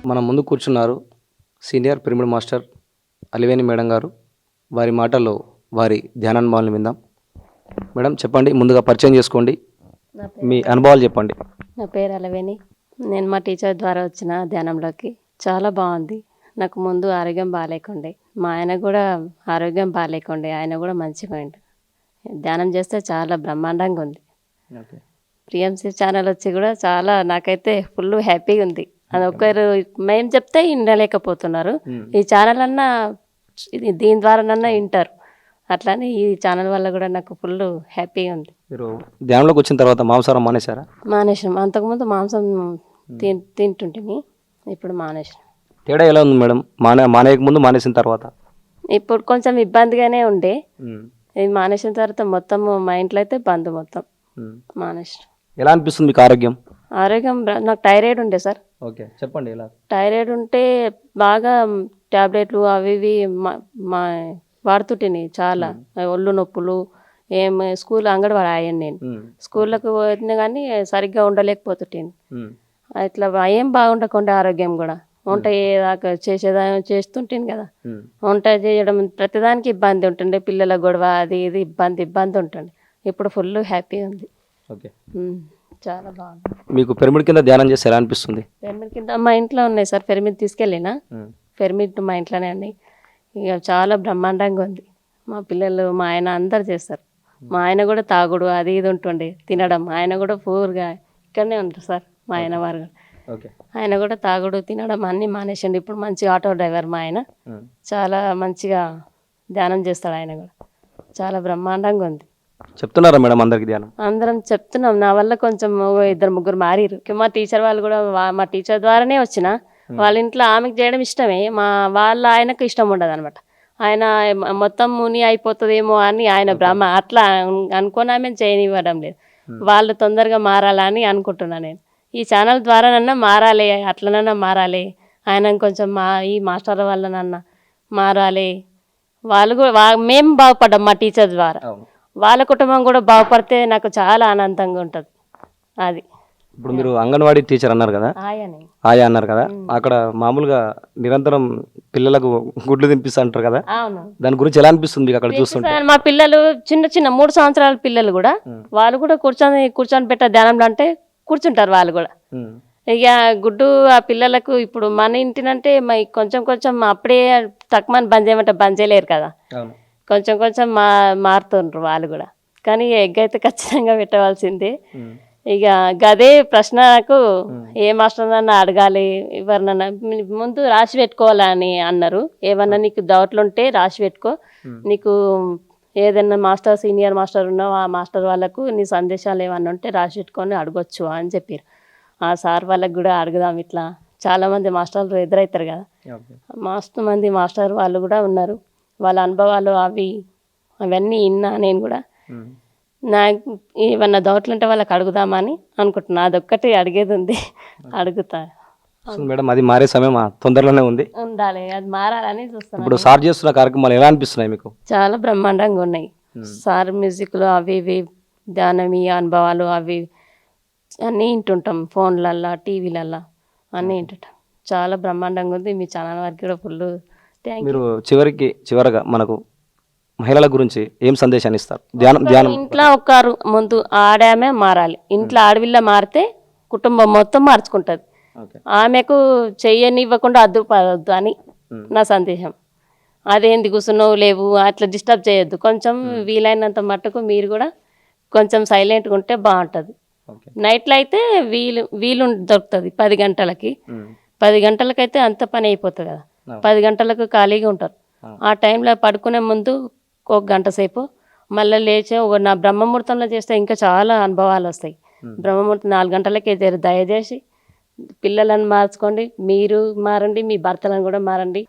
మన ముందు కూర్చున్నారు senior pyramid master Aliveni madam గారు. వారి మాటల్లో వారి ధ్యానానుభవాలను విందాం. మేడం చెప్పండి, ముందుగా పరిచయం చేసుకోండి, మీ అనుభవాలు చెప్పండి. నా పేరు అలివేని. నేను మా టీచర్ ద్వారా వచ్చిన ధ్యానంలోకి. చాలా బాగుంది. నాకు ముందు ఆరోగ్యం బాగాలేకుండే, మా ఆయన కూడా ఆరోగ్యం బాగాలేకుండే, ఆయన కూడా మంచిగా ఉండు. ధ్యానం చేస్తే చాలా బ్రహ్మాండంగా ఉంది. పిఎంసి ఛానల్ వచ్చి కూడా చాలా నాకైతే ఫుల్ హ్యాపీగా ఉంది. అది ఒకరు మేము చెప్తే వినలేకపోతున్నారు, ఈ ఛానల్ అన్నా దీని ద్వారానన్నా వింటారు. అట్లానే ఈ ఛానల్ వల్ల కూడా నాకు ఫుల్ హ్యాపీగా ఉంది. మీరు ధ్యానంలోకి వచ్చిన తర్వాత మాంసాహారం మానేశారా? మానేసాం. అంతకుముందు మాంసం తింటుంటిని, ఇప్పుడు మానేసాం. తేడా ఎలా ఉంది మేడం మానేయక ముందు మానేసిన తర్వాత? ఇప్పుడు కొంచెం ఇబ్బందిగానే ఉండే, ఇది మానేసిన తర్వాత మొత్తం మా ఇంట్లో అయితే బంద్ మొత్తం మానేసాం. ఎలా అనిపిస్తుంది మీకు ఆరోగ్యం? ఆరోగ్యం నాకు థైరాయిడ్ ఉండే సార్. ఓకే, చెప్పండి ఎలా? థైరాయిడ్ ఉంటే బాగా ట్యాబ్లెట్లు అవి ఇవి వాడుతుంటిని చాలా. ఒళ్ళు నొప్పులు ఏం స్కూల్ అంగడివాడు అయ్యాను నేను. స్కూళ్ళకు పోయినా కానీ సరిగ్గా ఉండలేకపోతుంటాను. ఇట్లా ఏం బాగుండకుండా ఆరోగ్యం కూడా. వంట ఏదాకా చేస్తుంటాను కదా, వంట చేయడం ప్రతిదానికి ఇబ్బంది ఉంటుండే, పిల్లల గొడవ అది ఇది ఇబ్బంది ఉంటుండే. ఇప్పుడు ఫుల్ హ్యాపీ ఉంది. ఓకే, చాలా బాగుంది. మీకు పిరమిడ్ కింద ధ్యానం చేస్తే ఎలా అనిపిస్తుంది? పిరమిడ్ కింద మా ఇంట్లో ఉన్నాయి సార్, పిరమిడ్ తీసుకెళ్ళినా. పిరమిడ్ మా ఇంట్లోనే ఉన్నాయి. ఇక చాలా బ్రహ్మాండంగా ఉంది. మా పిల్లలు మా ఆయన అందరు చేస్తారు. మా ఆయన కూడా తాగుడు అది ఇది ఉంటుండే, తినడం. ఆయన కూడా పూర్గా ఇక్కడనే ఉంటారు సార్ మా ఆయన వారు. ఆయన కూడా తాగుడు తినడం అన్నీ మానేసండి. ఇప్పుడు మంచి ఆటో డ్రైవర్ మా ఆయన. చాలా మంచిగా ధ్యానం చేస్తాడు. ఆయన కూడా చాలా బ్రహ్మాండంగా ఉంది. చెప్తున్నారా మేడం అందరికి ధ్యానం? అందరం చెప్తున్నాం. నా వల్ల కొంచెం 2-3 మారిరు. మా టీచర్ వాళ్ళు కూడా మా టీచర్ ద్వారానే వచ్చిన. వాళ్ళ ఇంట్లో ఆమెకు చేయడం ఇష్టమే, వాళ్ళ ఆయనకు ఇష్టం ఉండదు అనమాట. ఆయన మొత్తం ముని అయిపోతుందేమో అని ఆయన బ్రహ్మ అట్లా అనుకుని ఆమె చేయనివ్వడం లేదు. వాళ్ళు తొందరగా మారాలని అనుకుంటున్నాను నేను. ఈ ఛానల్ ద్వారానన్నా మారాలి, అట్లనన్నా మారాలి. ఆయన కొంచెం ఈ మాస్టర్ వల్లనన్నా మారాలి. వాళ్ళు కూడా మేము బాగుపడ్డాం మా టీచర్ ద్వారా. వాళ్ళ కుటుంబం కూడా బాగుపడితే నాకు చాలా ఆనందంగా ఉంటుంది. అది ఇప్పుడు మీరు అంగన్వాడీ టీచర్ అన్నారు కదా, ఆయా అన్నారు కదా, అక్కడ మామూలుగా నిరంతరం పిల్లలకు గుడ్లు తినిపిస్తా అంటారు కదా, దాని గురించి ఎలా అనిపిస్తుంది అక్కడ చూస్తుంటే? మా పిల్లలు చిన్న 3 సంవత్సరాల పిల్లలు కూడా, వాళ్ళు కూడా కూర్చొని పెట్టే ధ్యానంలో అంటే కూర్చుంటారు వాళ్ళు కూడా. ఇక గుడ్డు ఆ పిల్లలకు ఇప్పుడు మన ఇంటినంటే కొంచెం అప్పుడే తక్కువ బంద్ చేయమంటే బంద్ చేయలేరు కదా, కొంచెం మారుతుండ్రు వాళ్ళు కూడా. కానీ ఎగ్ అయితే ఖచ్చితంగా పెట్టవలసిందే. ఇక గదే ప్రశ్నకు ఏ మాస్టర్ అన్నా అడగాలి, ఎవరినన్నా ముందు రాసి పెట్టుకోవాలని అన్నారు. ఏమన్నా నీకు డౌట్లు ఉంటే రాసి పెట్టుకో, నీకు ఏదైనా మాస్టర్ సీనియర్ మాస్టర్ ఉన్నావు ఆ మాస్టర్ వాళ్ళకు నీ సందేశాలు ఏమన్నా ఉంటే రాసి పెట్టుకొని అడగొచ్చు అని చెప్పారు. ఆ సార్ వాళ్ళకు కూడా అడుగుదాం. ఇట్లా చాలామంది మాస్టర్లు ఎదురవుతారు కదా, మస్తు మంది మాస్టర్ వాళ్ళు కూడా ఉన్నారు. వాళ్ళ అనుభవాలు అవన్నీ విన్నా నేను కూడా. నాకు ఏమన్నా డౌట్లు ఉంటే వాళ్ళకి అడుగుదామని అనుకుంటున్నా. అదొక్కటి అడిగేది ఉంది, అడుగుతా మేడం. అది మారే సమయం తొందరలోనే ఉండాలి, అది మారాలని చూస్తాను. ఇప్పుడు సార్ చేస్తున్న కార్యక్రమాలు ఎలా అనిపిస్తున్నాయి మీకు? చాలా బ్రహ్మాండంగా ఉన్నాయి సార్. మ్యూజిక్లు అవి ఇవి ధ్యానం అనుభవాలు అవి అన్నీ వింటుంటాం, ఫోన్లల్లో టీవీలల్లో అన్నీ వింటుంటాం. చాలా బ్రహ్మాండంగా ఉంది. మీ ఛానల్ వారికి కూడా ఫుల్ థ్యాంక్ యూ. మీరు చివరగా మనకు మహిళల గురించి ఏం సందేశాన్ని ఇస్తారు? ఇంట్లో ఒకరు ముందు ఆడామే మారాలి. ఇంట్లో ఆడవిల్ల మారితే కుటుంబం మొత్తం మార్చుకుంటుంది. ఆమెకు చెయ్యనివ్వకుండా అద్దుపడద్దు అని నా సందేశం. అదేంది కూర్చున్నావు లేవు అట్లా డిస్టర్బ్ చేయొద్దు. కొంచెం వీలైనంత మట్టుకు మీరు కూడా కొంచెం సైలెంట్గా ఉంటే బాగుంటుంది. నైట్లో అయితే వీలు దొరుకుతుంది 10 గంటలకి. 10 గంటలకైతే అంత పని అయిపోతుంది కదా. 10 గంటలకు ఖాళీగా ఉంటారు. ఆ టైంలో పడుకునే ముందు 1 గంట సేపు మళ్ళీ లేచే నా బ్రహ్మముహూర్తంలో చేస్తే ఇంకా చాలా అనుభవాలు వస్తాయి. బ్రహ్మముహూర్తం 4 గంటలకే దయచేసి పిల్లలను మార్చుకోండి, మీరు మారండి, మీ భర్తలను కూడా మారండి.